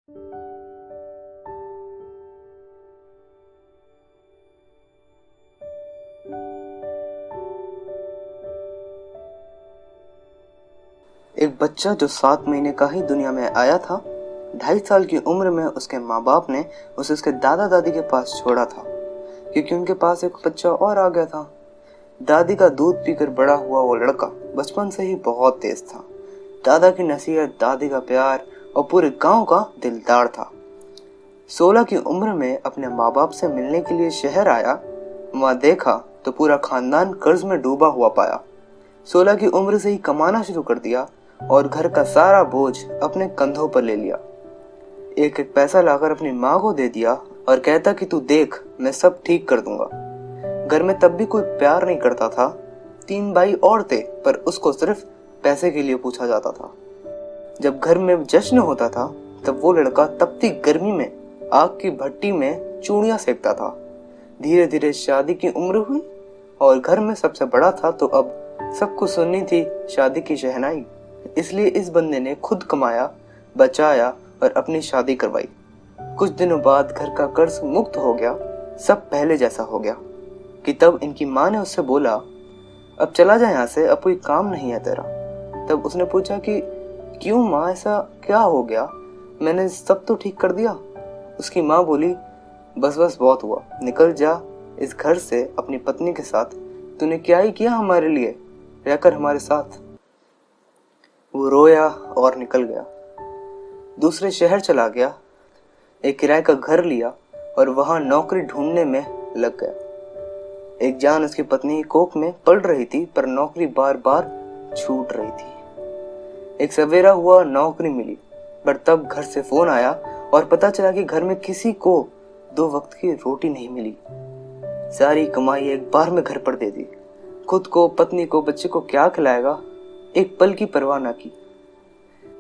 एक बच्चा जो 7 महीने का ही दुनिया में आया था, 2.5 साल की उम्र में उसके माँ बाप ने उसे उसके दादा दादी के पास छोड़ा था, क्योंकि उनके पास एक बच्चा और आ गया था। दादी का दूध पीकर बड़ा हुआ वो लड़का बचपन से ही बहुत तेज था। दादा की नसीहत, दादी का प्यार और पूरे गांव का दिलदार था। 16 की उम्र में अपने माँ बाप से मिलने के लिए शहर आया। वहां देखा तो पूरा खानदान कर्ज में डूबा हुआ पाया। 16 की उम्र से ही कमाना शुरू कर दिया और घर का सारा बोझ अपने कंधों पर ले लिया। एक एक पैसा लाकर अपनी माँ को दे दिया और कहता कि तू देख, मैं सब ठीक कर दूंगा। घर में तब भी कोई प्यार नहीं करता था। 3 भाई और थे, पर उसको सिर्फ पैसे के लिए पूछा जाता था। जब घर में जश्न होता था तब वो लड़का तपती गर्मी में आग की भट्टी में चूड़ियां सेकता था। धीरे धीरे शादी की उम्र हुई और घर में सबसे बड़ा था, तो अब सबको सुननी थी शादी की शहनाई। इसलिए इस बंदे ने खुद कमाया, बचाया और अपनी शादी करवाई। कुछ दिनों बाद घर का कर्ज मुक्त हो गया, सब पहले जैसा हो गया। कि तब इनकी माँ ने उससे बोला, अब चला जा यहाँ से, अब कोई काम नहीं है तेरा। तब उसने पूछा कि क्यों माँ, ऐसा क्या हो गया? मैंने सब तो ठीक कर दिया। उसकी माँ बोली, बस बस बहुत हुआ, निकल जा इस घर से अपनी पत्नी के साथ। तूने क्या ही किया हमारे लिए, रहकर हमारे साथ। वो रोया और निकल गया। दूसरे शहर चला गया, एक किराए का घर लिया और वहां नौकरी ढूंढने में लग गया। एक जान उसकी पत्नी कोख में पड़ रही थी, पर नौकरी बार बार छूट रही थी। एक सवेरा हुआ, नौकरी मिली, पर तब घर से फोन आया और पता चला कि घर में किसी को 2 वक्त की रोटी नहीं मिली। सारी कमाई एक बार में घर पर दे दी। खुद को, पत्नी को, बच्चे को क्या खिलाएगा, एक पल की परवाह न की।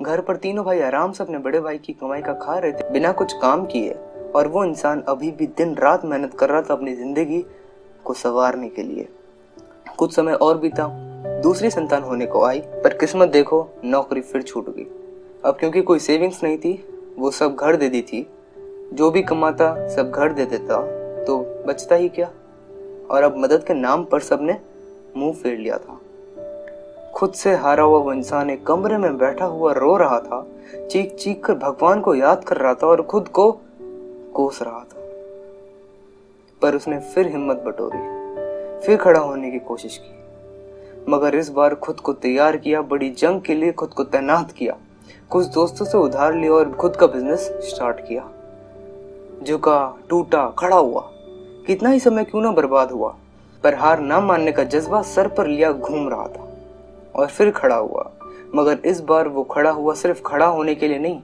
घर पर तीनों भाई आराम से अपने बड़े भाई की कमाई का खा रहे थे, बिना कुछ काम किए। और वो इंसान अभी भी दिन रात मेहनत कर रहा था अपनी जिंदगी को संवारने के लिए। कुछ समय और बीता, दूसरी संतान होने को आई, पर किस्मत देखो, नौकरी फिर छूट गई। अब क्योंकि कोई सेविंग्स नहीं थी, वो सब घर दे दी थी। जो भी कमाता सब घर दे देता, तो बचता ही क्या। और अब मदद के नाम पर सबने मुंह फेर लिया था। खुद से हारा हुआ वो इंसान एक कमरे में बैठा हुआ रो रहा था, चीख चीख कर भगवान को याद कर रहा था और खुद को कोस रहा था। पर उसने फिर हिम्मत बटोरी, फिर खड़ा होने की कोशिश की, मगर इस बार खुद को तैयार किया, बड़ी जंग के लिए खुद को तैनात किया। कुछ दोस्तों से उधार लिया और खुद का बिजनेस स्टार्ट किया। झुका, टूटा, खड़ा हुआ, कितना ही समय क्यों ना बर्बाद हुआ, पर हार ना मानने का जज्बा सर पर लिया घूम रहा था। और फिर खड़ा हुआ, मगर इस बार वो खड़ा हुआ सिर्फ खड़ा होने के लिए नहीं,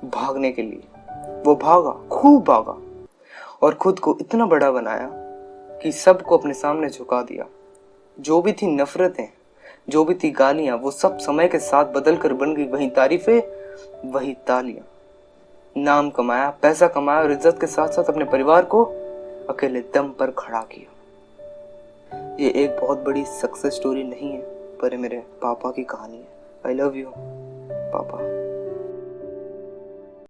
भागने के लिए। वो भागा, खूब भागा और खुद को इतना बड़ा बनाया कि सबको अपने सामने झुका दिया। जो भी थी नफरतें, जो भी थी गालियां, वो सब समय के साथ बदल कर बन गई वही तारीफें, वही तालियां। नाम कमाया, पैसा कमाया और इज्जत के साथ साथ अपने परिवार को अकेले दम पर खड़ा किया। ये एक बहुत बड़ी सक्सेस स्टोरी नहीं है, पर मेरे पापा की कहानी है। आई लव यू पापा।